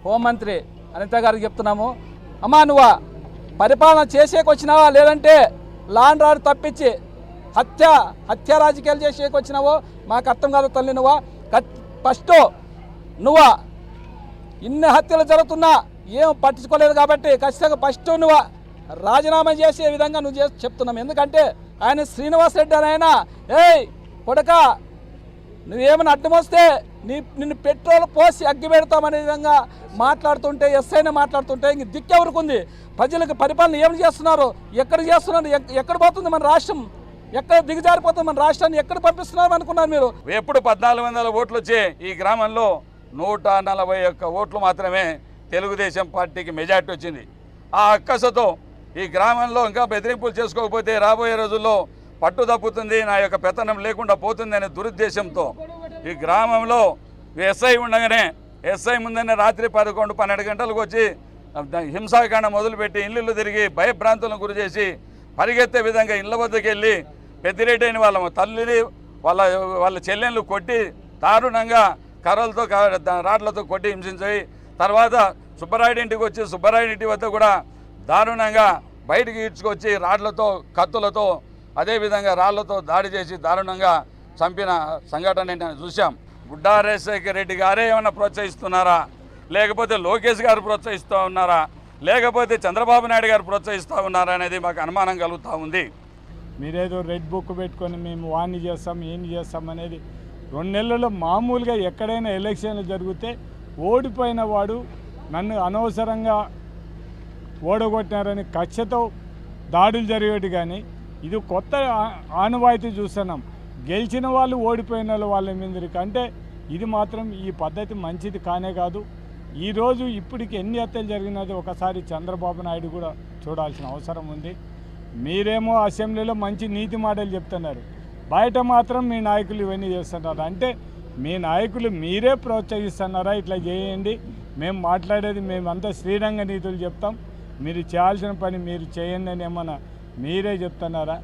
హోంమంత్రి అనిత గారికి చెప్తున్నాము, అమ్మా నువ్వు పరిపాలన చేసేకొచ్చినావా లేదంటే లాండ్ ఆర్డర్ తప్పించి హత్య రాజకీయాలు చేసేకొచ్చినావో మాకు అర్థం కాదు తల్లి. ఫస్ట్ నువ్వు ఇన్ని హత్యలు జరుగుతున్నా ఏం పట్టించుకోలేదు కాబట్టి ఖచ్చితంగా ఫస్ట్ నువ్వు రాజీనామా చేసే విధంగా నువ్వు చెప్తున్నావు. ఎందుకంటే ఆయన శ్రీనివాస్ రెడ్డి అని ఆయన ఏయ్ కొడక నువ్వేమైనా అడ్డం వస్తే నిన్ను పెట్రోల్ పోసి అగ్గి పెడతామనే విధంగా మాట్లాడుతుంటే ఎస్ఐనే మాట్లాడుతుంటే ఇంక దిక్కెవరికి ఉంది? ప్రజలకు పరిపాలన ఏమి చేస్తున్నారు, ఎక్కడ చేస్తున్నారు, ఎక్కడ పోతుంది మన రాష్ట్రం, ఎక్కడ దిగజారిపోతుంది మన రాష్ట్రాన్ని, ఎక్కడ పంపిస్తున్నారు అనుకున్నారు మీరు? ఎప్పుడు 1400 ఓట్లు వచ్చే ఈ గ్రామంలో 141 ఓట్లు మాత్రమే తెలుగుదేశం పార్టీకి మెజార్టీ వచ్చింది. ఆ అక్కసతో ఈ గ్రామంలో ఇంకా బెదిరింపులు చేసుకోకపోతే రాబోయే రోజుల్లో పట్టు తప్పుతుంది, నా యొక్క పెత్తనం లేకుండా పోతుంది అనే దురుద్దేశంతో ఈ గ్రామంలో ఎస్ఐ ఉండగానే ఎస్ఐ ముందనే రాత్రి 11-12 గంటలకు వచ్చి హింసాకాండ మొదలుపెట్టి ఇళ్ళు తిరిగి భయభ్రాంతులను గురి చేసి పరిగెత్తే విధంగా ఇళ్ల వద్దకు వెళ్ళి పెద్దిరెడ్డి అయిన వాళ్ళ తల్లిని వాళ్ళ చెల్లెళ్ళు కొట్టి దారుణంగా కర్రలతో రాడ్లతో కొట్టి హింసించి తర్వాత సుబ్బరాయుడి ఇంటికి వచ్చి సుబ్బరాయుడి ఇంటి వద్ద కూడా దారుణంగా బయటికి ఈడ్చుకొచ్చి రాడ్లతో కత్తులతో అదేవిధంగా రాళ్లతో దాడి చేసి దారుణంగా చంపిన సంఘటన చూసాం. గుడ్డా రాజశేఖర రెడ్డి గారే ఏమైనా ప్రోత్సహిస్తున్నారా, లేకపోతే లోకేష్ గారు ప్రోత్సహిస్తూ ఉన్నారా, లేకపోతే చంద్రబాబు నాయుడు గారు ప్రోత్సహిస్తూ ఉన్నారా అనేది మాకు అనుమానం కలుగుతూ ఉంది. మీరేదో రెడ్ బుక్ పెట్టుకొని మేము వాణ్ణి చేస్తాం ఏమి చేస్తాం అనేది 2 నెలల్లో మామూలుగా ఎక్కడైనా ఎలక్షన్లు జరిగితే ఓడిపోయిన వాడు నన్ను అనవసరంగా ఓడగొట్టినారని కక్షతో దాడులు జరిగేటి, కానీ ఇది కొత్త ఆనవాయితీ చూస్తున్నాం. గెలిచిన వాళ్ళు ఓడిపోయిన వాళ్ళ మీదకి అంటే ఇది మాత్రం ఈ పద్ధతి మంచిది కానే కాదు. ఈరోజు ఇప్పటికి ఎన్ని హత్యలు జరిగినది ఒకసారి చంద్రబాబు నాయుడు కూడా చూడాల్సిన అవసరం ఉంది. మీరేమో అసెంబ్లీలో మంచి నీతి మాటలు చెప్తున్నారు, బయట మాత్రం మీ నాయకులు ఇవన్నీ చేస్తున్నారు. అంటే మీ నాయకులు మీరే ప్రోత్సహిస్తున్నారా ఇట్లా చేయండి, మేము మాట్లాడేది మేమంతా శ్రీరంగ నీతులు చెప్తాం, మీరు చేయాల్సిన పని మీరు చేయండి అని ఏమన్నా మీరే చెప్తున్నారా?